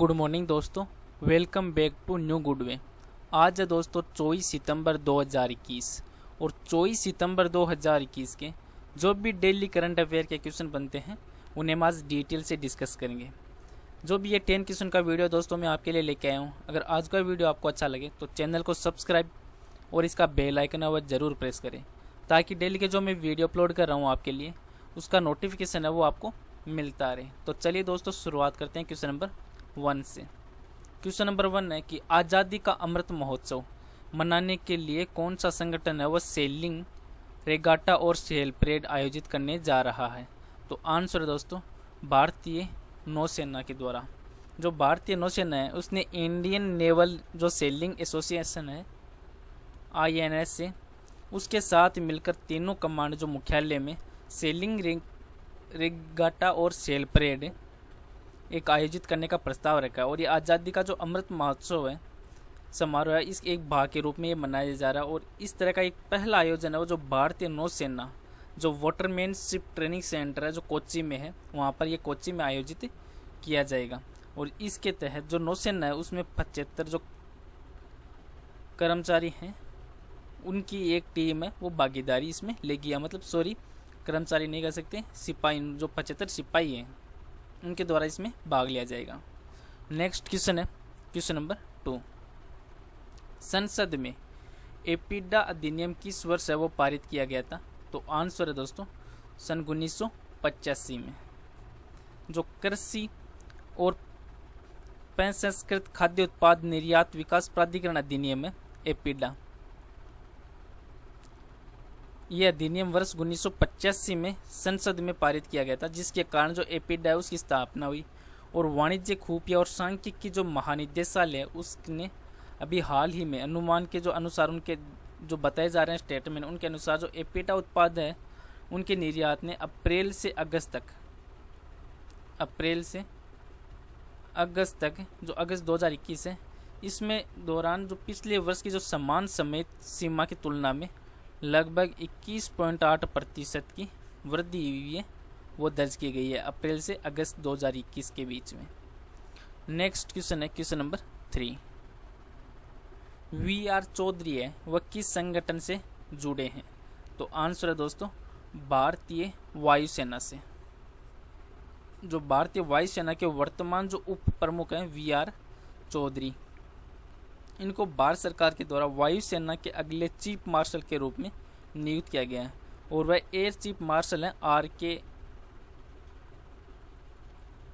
Good morning दोस्तों, welcome back to new good way. आज है दोस्तों 24 सितंबर 2021 और 24 सितंबर 2021 के जो भी डेली करंट अफेयर के क्वेश्चन बनते हैं उन्हें हम आज डिटेल से डिस्कस करेंगे। जो भी ये 10 क्वेश्चन का वीडियो दोस्तों मैं आपके लिए लेके आया हूँ। अगर आज का वीडियो आपको अच्छा लगे तो चैनल को सब्सक्राइब और इसका बेल आइकन है वह ज़रूर प्रेस करें ताकि डेली के जो मैं वीडियो अपलोड कर रहा हूँ आपके लिए उसका नोटिफिकेशन है वो आपको मिलता रहे। तो चलिए दोस्तों शुरुआत करते हैं क्वेश्चन नंबर 1 से। क्वेश्चन नंबर 1 है कि आज़ादी का अमृत महोत्सव मनाने के लिए कौन सा संगठन है वह सेलिंग, रेगाटा और सेल परेड आयोजित करने जा रहा है। तो आंसर है दोस्तों भारतीय नौसेना के द्वारा। जो भारतीय नौसेना है उसने इंडियन नेवल जो सेलिंग एसोसिएशन है INS से उसके साथ मिलकर तीनों कमांड जो मुख्यालय में सेलिंग, रेगाटा और सेल परेड एक आयोजित करने का प्रस्ताव रखा है। और ये आज़ादी का जो अमृत महोत्सव है समारोह है इस एक भाग के रूप में ये मनाया जा रहा है। और इस तरह का एक पहला आयोजन है वो जो भारतीय नौसेना जो वाटरमैनशिप ट्रेनिंग सेंटर है जो कोच्चि में है वहाँ पर ये कोच्चि में आयोजित किया जाएगा। और इसके तहत जो नौसेना है उसमें 75 जो कर्मचारी हैं उनकी एक टीम है वो भागीदारी इसमें लेगी। मतलब कर्मचारी नहीं कह सकते, सिपाही जो 75 सिपाही हैं उनके द्वारा इसमें भाग लिया जाएगा। नेक्स्ट क्वेश्चन है क्वेश्चन नंबर 2। संसद में एपिडा अधिनियम किस वर्ष है वो पारित किया गया था। तो आंसर है दोस्तों सन 1985 में। जो कृषि और प्रसंस्कृत खाद्य उत्पाद निर्यात विकास प्राधिकरण अधिनियम है एपिडा, यह अधिनियम वर्ष 1985 में संसद में पारित किया गया था जिसके कारण जो एपिडा है उसकी स्थापना हुई। और वाणिज्य, खुफिया और सांख्यिकी जो महानिदेशालय है उसने अभी हाल ही में अनुमान के जो अनुसार उनके जो बताए जा रहे हैं स्टेटमेंट उनके अनुसार जो एपिडा उत्पाद है उनके निर्यात ने अप्रैल से अगस्त तक जो अगस्त 2021 है इसमें दौरान जो पिछले वर्ष की जो समान समय सीमा की तुलना में लगभग 21.8% की वृद्धि हुई है वो दर्ज की गई है अप्रैल से अगस्त 2021 के बीच में। नेक्स्ट क्वेश्चन है क्वेश्चन नंबर 3। VR चौधरी है वह किस संगठन से जुड़े हैं। तो आंसर है दोस्तों भारतीय वायुसेना से। जो भारतीय वायुसेना के वर्तमान जो उप प्रमुख हैं VR चौधरी, इनको भारत सरकार के द्वारा वायुसेना के अगले चीफ मार्शल के रूप में नियुक्त किया गया है। और वह एयर चीफ मार्शल हैं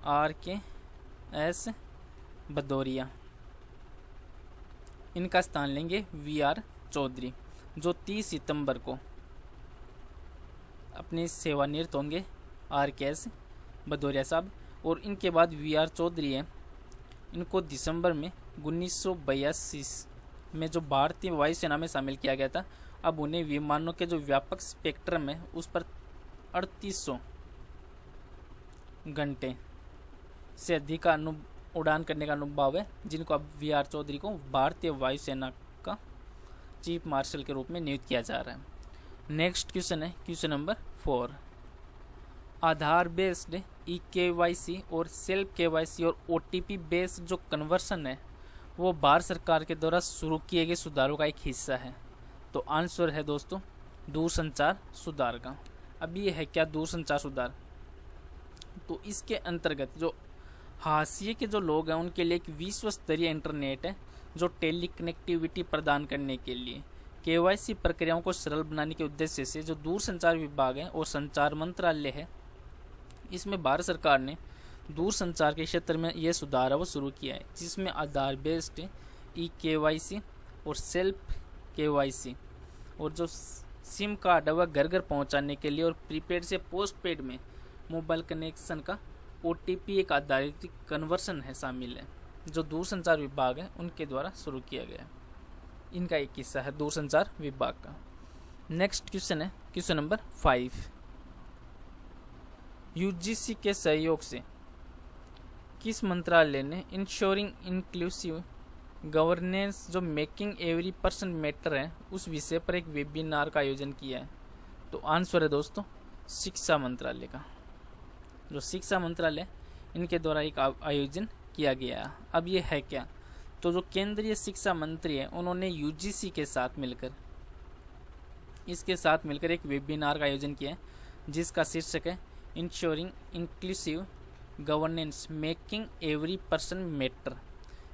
RKS भदौरिया। इनका स्थान लेंगे VR चौधरी जो 30 सितंबर को अपनी सेवानिवृत्त होंगे RKS भदौरिया साहब। और इनके बाद VR चौधरी हैं, इनको दिसंबर में 1982 में जो भारतीय वायुसेना में शामिल किया गया था। अब उन्हें विमानों के जो व्यापक स्पेक्ट्रम है उस पर 3800 घंटे से अधिक का उड़ान करने का अनुभव है, जिनको अब VR चौधरी को भारतीय वायुसेना का चीफ मार्शल के रूप में नियुक्त किया जा रहा है। नेक्स्ट क्वेश्चन है क्वेश्चन नंबर 4। आधार बेस्ड eKYC और सेल्फ KYC और OTP बेस्ड जो कन्वर्सन है वो भारत सरकार के द्वारा शुरू किए गए सुधारों का एक हिस्सा है। तो आंसर है दोस्तों दूरसंचार सुधार का। अब ये है क्या दूरसंचार सुधार। तो इसके अंतर्गत जो हाशिए के जो लोग हैं उनके लिए एक विश्व स्तरीय इंटरनेट है जो टेली कनेक्टिविटी प्रदान करने के लिए KYC प्रक्रियाओं को सरल बनाने के उद्देश्य से जो दूरसंचार विभाग है और संचार मंत्रालय है इसमें भारत सरकार ने दूरसंचार के क्षेत्र में यह सुधार है वो शुरू किया है, जिसमें आधार बेस्ड eKYC और सेल्फ KYC और जो सिम कार्ड है वह घर घर पहुँचाने के लिए और प्रीपेड से पोस्टपेड में मोबाइल कनेक्शन का OTP एक आधारित कन्वर्सन है शामिल है जो दूरसंचार विभाग है उनके द्वारा शुरू किया गया है। इनका एक हिस्सा है दूरसंचार विभाग का। नेक्स्ट क्वेश्चन है क्वेश्चन नंबर 5। UGC के सहयोग से किस मंत्रालय ने इंश्योरिंग इंक्लूसिव गवर्नेंस जो मेकिंग एवरी पर्सन मैटर है उस विषय पर एक वेबिनार का आयोजन किया है। तो आंसर है दोस्तों शिक्षा मंत्रालय का। जो शिक्षा मंत्रालय इनके द्वारा एक आयोजन किया गया। अब ये है क्या? तो जो केंद्रीय शिक्षा मंत्री है उन्होंने यूजीसी के साथ मिलकर एक वेबिनार का आयोजन किया है, जिसका शीर्षक है ensuring inclusive governance making every person matter.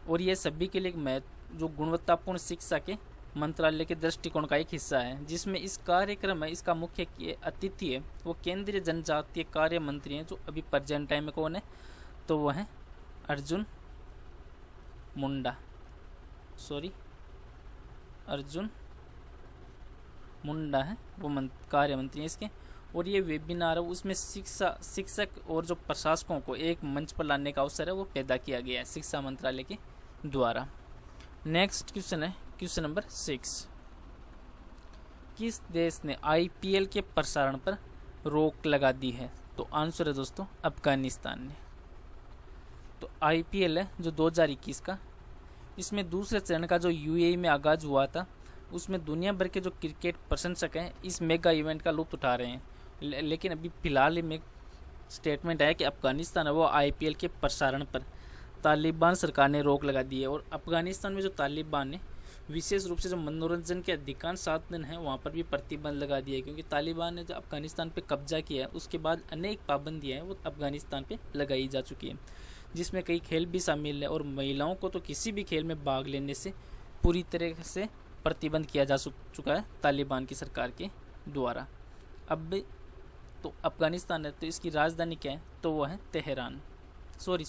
और ये सभी के लिए जो गुणवत्तापूर्ण शिक्षा के मंत्रालय के दृष्टिकोण का एक हिस्सा है, जिसमें इस कार्यक्रम में इसका मुख्य अतिथि है वो केंद्रीय जनजातीय कार्य मंत्री हैं, जो अभी प्रेजेंट टाइम में कौन है? तो वो है अर्जुन मुंडा है वो कार्य मंत्री हैं इसके। और ये वेबिनार है उसमें शिक्षक और जो प्रशासकों को एक मंच पर लाने का अवसर है वो पैदा किया गया है शिक्षा मंत्रालय के द्वारा। नेक्स्ट क्वेश्चन है क्वेश्चन नंबर 6। किस देश ने आईपीएल के प्रसारण पर रोक लगा दी है? तो आंसर है दोस्तों अफगानिस्तान ने। तो आईपीएल है जो 2021 का, इसमें दूसरे चरण का जो यूएई में आगाज हुआ था, उसमें दुनिया भर के जो क्रिकेट प्रशंसक हैं इस मेगा इवेंट का लुत्फ उठा रहे हैं। लेकिन अभी फिलहाल में स्टेटमेंट आया कि अफगानिस्तान है वो आईपीएल के प्रसारण पर तालिबान सरकार ने रोक लगा दी है। और अफगानिस्तान में जो तालिबान ने विशेष रूप से जो मनोरंजन के अधिकांश साधन हैं वहाँ पर भी प्रतिबंध लगा दिया है, क्योंकि तालिबान ने जो अफगानिस्तान पे कब्जा किया है उसके बाद अनेक पाबंदियाँ हैं वो अफगानिस्तान पे लगाई जा चुकी है, जिसमें कई खेल भी शामिल है। और महिलाओं को तो किसी भी खेल में भाग लेने से पूरी तरह से प्रतिबंध किया जा चुका है तालिबान की सरकार के द्वारा। अब तो अफगानिस्तान है तो इसकी राजधानी क्या है? तो वो है तेहरान। सॉरी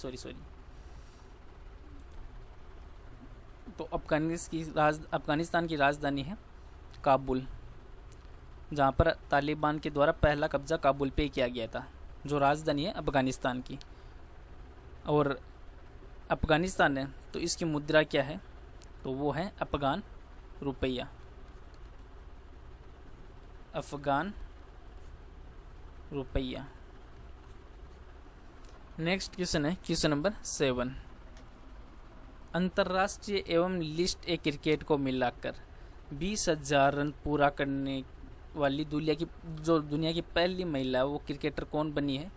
तो अफगानिस्तान की राजधानी है काबुल, जहाँ पर तालिबान के द्वारा पहला कब्जा काबुल पे किया गया था, जो राजधानी है अफगानिस्तान की। और अफगानिस्तान है तो इसकी मुद्रा क्या है? तो वो है अफगान रुपया। नेक्स्ट क्वेश्चन है क्वेश्चन नंबर 7। अंतर्राष्ट्रीय एवं लिस्ट ए क्रिकेट को मिलाकर 20,000 रन पूरा करने वाली दुनिया की पहली महिला वो क्रिकेटर कौन बनी है?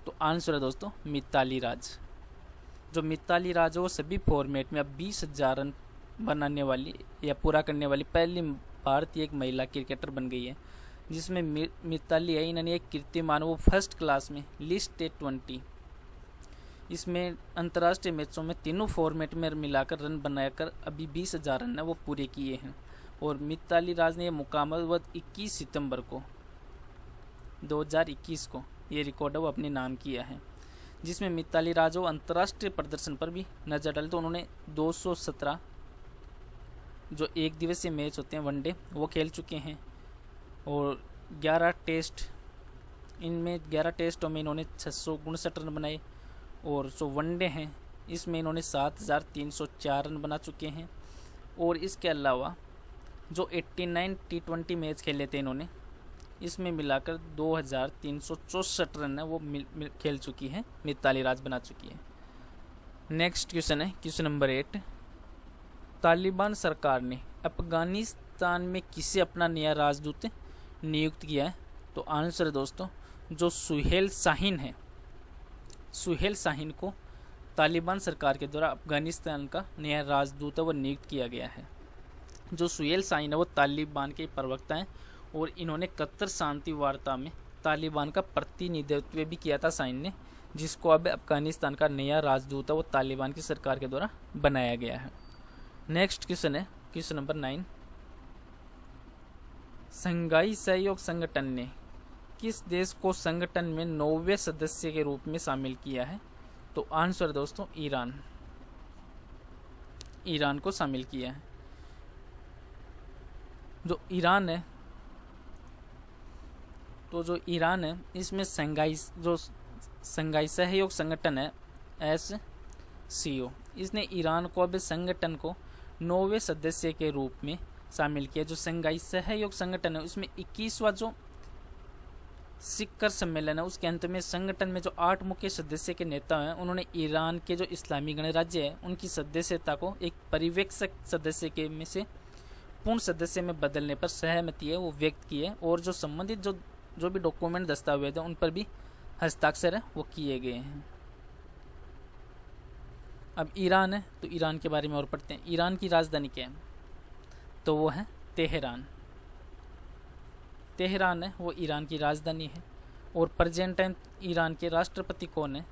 तो आंसर है दोस्तों मिताली राज। जो मिताली राज है वो सभी फॉर्मेट में अब 20,000 रन बनाने वाली या पूरा करने वाली पहली भारतीय एक महिला क्रिकेटर बन गई है, जिसमें मिताली है इन्होंने एक कीर्तिमान वो फर्स्ट क्लास में लिस्ट A20 इसमें अंतर्राष्ट्रीय मैचों में तीनों फॉर्मेट में मिलाकर रन बनाकर अभी 20,000 रन है वो पूरे किए हैं। और मिताली राज ने यह मुकाम 21 सितंबर को 2021 को ये रिकॉर्ड है वो अपने नाम किया है, जिसमें मिताली राज वो अंतर्राष्ट्रीय प्रदर्शन पर भी नजर डाले तो उन्होंने 217 जो एक दिवसीय मैच होते हैं वनडे वो खेल चुके हैं। और 11 टेस्टों में इन्होंने 659 रन बनाए। और जो वनडे हैं इसमें इन्होंने 7,304 रन बना चुके हैं। और इसके अलावा जो 89 T20 मैच खेले थे इन्होंने, इसमें मिलाकर 2,364 रन है वो खेल चुकी है मिताली राज बना चुकी है। नेक्स्ट क्वेश्चन है क्वेश्चन नंबर 8। तालिबान सरकार ने अफगानिस्तान में किसे अपना नया राजदूत नियुक्त किया है? तो आंसर है दोस्तों जो सुहेल शाहीन है। सुहेल शाहीन को तालिबान सरकार के द्वारा अफगानिस्तान का नया राजदूत वो नियुक्त किया गया है। जो सुहेल शाहीन है वो तालिबान के प्रवक्ता हैं और इन्होंने कतर शांति वार्ता में तालिबान का प्रतिनिधित्व भी किया था शाहीन ने, जिसको अब अफगानिस्तान का नया राजदूत है वो तालिबान की सरकार के द्वारा बनाया गया है। नेक्स्ट क्वेश्चन है क्वेश्चन नंबर 9। शंघाई सहयोग संगठन ने किस देश को संगठन में 9वें सदस्य के रूप में शामिल किया है? तो आंसर दोस्तों ईरान को शामिल किया है। जो ईरान है इसमें शंघाई सहयोग संगठन है SCO, इसने ईरान को अब संगठन को 9वें सदस्य के रूप में शामिल किया। जो शंघाई सहयोग संगठन है उसमें 21वां जो शिखर सम्मेलन है उसके अंत में संगठन में जो 8 मुख्य सदस्य के नेता हैं उन्होंने ईरान के जो इस्लामी गणराज्य है उनकी सदस्यता को एक पर्यवेक्षक सदस्य के में से पूर्ण सदस्य में बदलने पर सहमति है वो व्यक्त की है। और जो संबंधित जो भी डॉक्यूमेंट दस्तावेज है उन पर भी हस्ताक्षर है वो किए गए हैं। अब ईरान है तो ईरान के बारे में और पढ़ते हैं। ईरान की राजधानी क्या है? तो वो है तेहरान। तेहरान है वो ईरान की राजधानी है। और प्रेजेंट टाइम ईरान के राष्ट्रपति कौन है?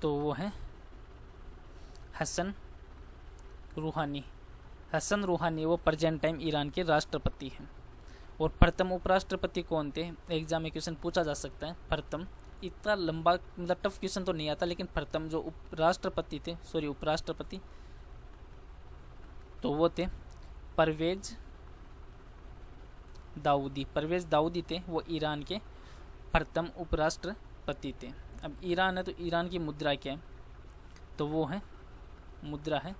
तो वो है हसन रूहानी। हसन रूहानी वो प्रेजेंट टाइम ईरान के राष्ट्रपति हैं। और प्रथम उपराष्ट्रपति कौन थे? एग्जाम में क्वेश्चन पूछा जा सकता है। प्रथम, इतना लंबा मतलब टफ क्वेश्चन तो नहीं आता, लेकिन प्रथम जो उपराष्ट्रपति तो वो थे परवेज दाऊदी। परवेज दाऊदी थे वो ईरान के प्रथम उपराष्ट्रपति थे। अब ईरान है तो ईरान की मुद्रा क्या है? तो वो है मुद्रा है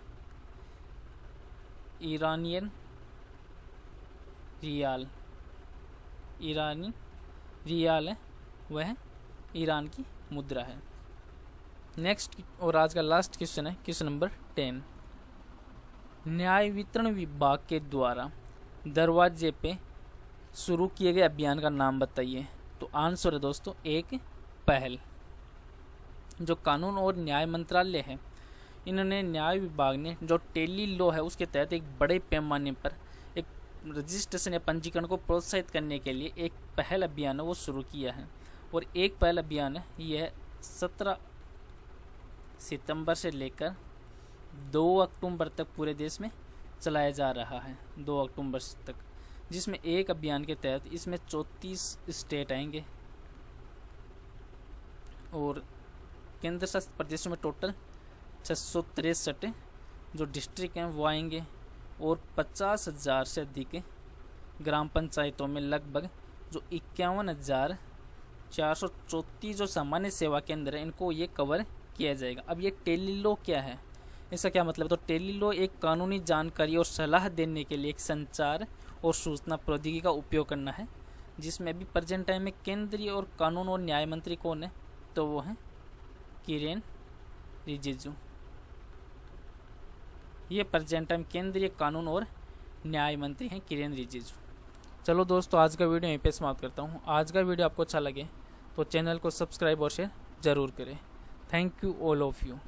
ईरानियन रियाल। ईरानी रियाल है वह ईरान की मुद्रा है। नेक्स्ट और आज का लास्ट क्वेश्चन है क्वेश्चन नंबर 10। न्याय वितरण विभाग के द्वारा दरवाजे पे शुरू किए गए अभियान का नाम बताइए। तो आंसर है दोस्तों एक पहल। जो कानून और न्याय मंत्रालय है, इन्होंने न्याय विभाग ने जो टेली लॉ है उसके तहत एक बड़े पैमाने पर एक रजिस्ट्रेशन या पंजीकरण को प्रोत्साहित करने के लिए एक पहल अभियान है वो शुरू किया है। और एक पहल अभियान है यह 17 सितंबर से लेकर 2 अक्टूबर तक पूरे देश में चलाया जा रहा है। 2 अक्टूबर तक, जिसमें एक अभियान के तहत इसमें 34 स्टेट आएंगे और केंद्र शासित प्रदेशों में टोटल 663 जो डिस्ट्रिक्ट हैं वो आएंगे। और 50,000 से अधिक ग्राम पंचायतों में लगभग जो 51,434 जो सामान्य सेवा केंद्र है इनको ये कवर किया जाएगा। अब ये टेली लॉ क्या है, इसका क्या मतलब? तो टेली लॉ एक कानूनी जानकारी और सलाह देने के लिए एक संचार और सूचना प्रौद्योगिकी का उपयोग करना है, जिसमें अभी प्रेजेंट टाइम में केंद्रीय और कानून और न्याय मंत्री कौन है? तो वो है किरेन रिजिजू। ये प्रेजेंट टाइम केंद्रीय कानून और न्याय मंत्री हैं किरेन रिजिजू। चलो दोस्तों, आज का वीडियो यहीं पे समाप्त करता हूँ। आज का वीडियो आपको अच्छा लगे तो चैनल को सब्सक्राइब और शेयर ज़रूर करें। Thank you all of you.